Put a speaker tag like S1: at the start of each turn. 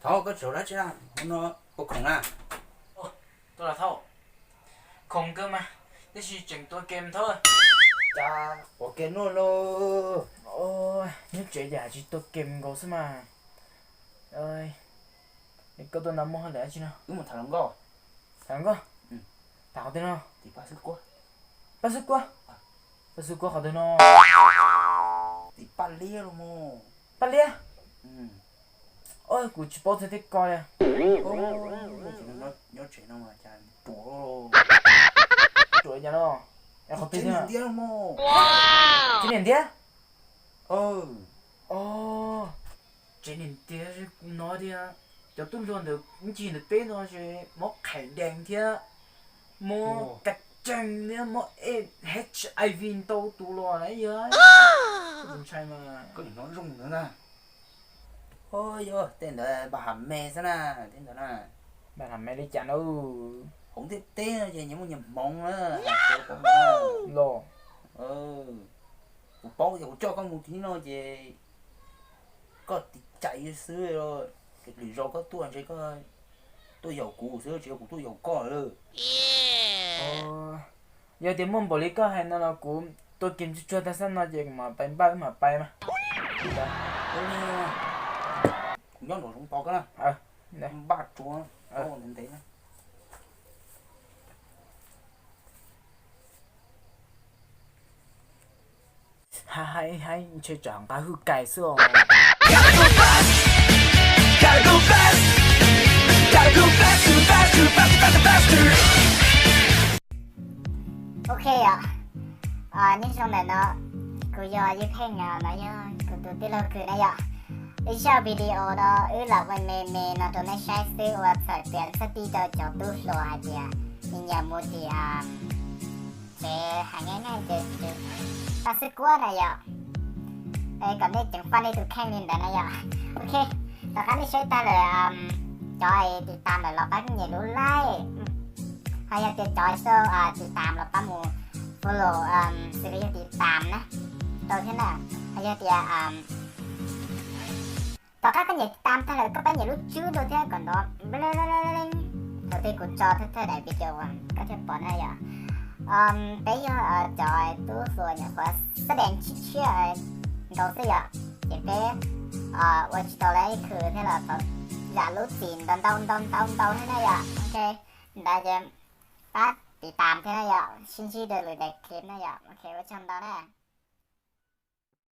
S1: Thảo có chỗ đó chứ nó có khủng à.
S2: Ồ, tôi là Thâu. Không cơ mà, tôi chỉ chỉnh tôi game thôi.
S1: Chà, có cái nó lo.
S2: Ôi, nếu chuyện giả chỉ tôi game có sao mà. Ơi, cái tôi nằm mơ hơn chứ nào.
S1: Mà thằng go.
S2: Thằng có?
S1: Ừ.
S2: Tao tên nó.
S1: Thì ba sức quá.
S2: Bác sức quá. Bác sức quá họ tên nó.
S1: Thì ba lia rồi mô.
S2: Bác lia.
S1: Ừ.
S2: Ôi, cụ chỉ bảo thế coi à.
S1: Ô, nhớ chuyện đâu mà chà. Chúa.
S2: Trời nhà nó. Em không tin
S1: Trên
S2: nữa.
S1: đĩa rồi mô.
S2: Trên nền tía?
S1: Ừ.
S2: Ồ, trên nền tía cũng nói đi à. Cho tôi luôn được, cũng chỉ được tên thôi chứ. Móc khải đèn thía. Mô cách chẳng nữa, mô HIV tâu tù lò đấy vậy. Không sai mà.
S1: Có thể nói rung nữa nè. Ôi ơi, tên là bà hàm mẹ sao nè. Tên đó nè.
S2: Bạn làm mẹ đi chả đâu.
S1: Không biết tên rồi chứ nhưng mà nhầm mong á.
S2: Lò.
S1: Ừ. Bố thì cho con một tí nó về có tí chạy xưa rồi cái lý do có tôi anh thấy có tôi giàu cũ xưa chỉ của tôi giàu có rồi.
S2: Giờ thì muốn bỏ lý có hay nó là cũng tôi kiếm cho ta sẵn nó gì mà bay mà.
S1: Cũng nhớ nổi trong to cái nè.
S2: Đây.
S1: Ba chúa. Nên thế nè.
S2: Hay chơi chẳng ta hư cài xưa.
S3: Gotta go fast, gotta go faster, faster, faster, faster, faster.
S4: Ok ạ. Nhưng sau này nó cứ giờ như khen nó cứ tụi tôi lo cứ này ạ. Đi sau video đó làวันmê nó tụi nó sai sư và thời tiện sẽ đi cho tôi lo hay gì à. Nhưng nhà mua thì sẽ hàng ngay chứ ta sức quá này ạ. Đây còn đây chẳng phải đi tụi khen lên đây này ạ. Ok. Tao khá đi chơi ta là cho aiติดตามเราปั้นอย่ารู้ไล่ให้อยากจะจอยเซอร์ติดตามเราปั้นมูfollow ซีรีส์ติดตามนะตัวที่น่ะให้อยากจะต่อข้าก็อย่าติดตามถ้าเราก็ปั้นอย่ารู้ชื่อตัวที่ก่อนเนาะเบลล์ตัวที่กูจอถ้าได้วิดีโอก็จะปอนให้อ่ะไปย่อจอยตัวส่วนอย่างว่าแสดงเชื่อเราสิอ่ะเจ็บไปว่าจะตัวอะไรคือที่เราต้องอย่ารู้จีนตอนให้ได้อ่ะโอเคได้จะปัดติดตามที่ได้อ่ะชิ้นๆเดินเลยเด็กคลิปได้อ่ะโอเคไว้ชมตอนแรก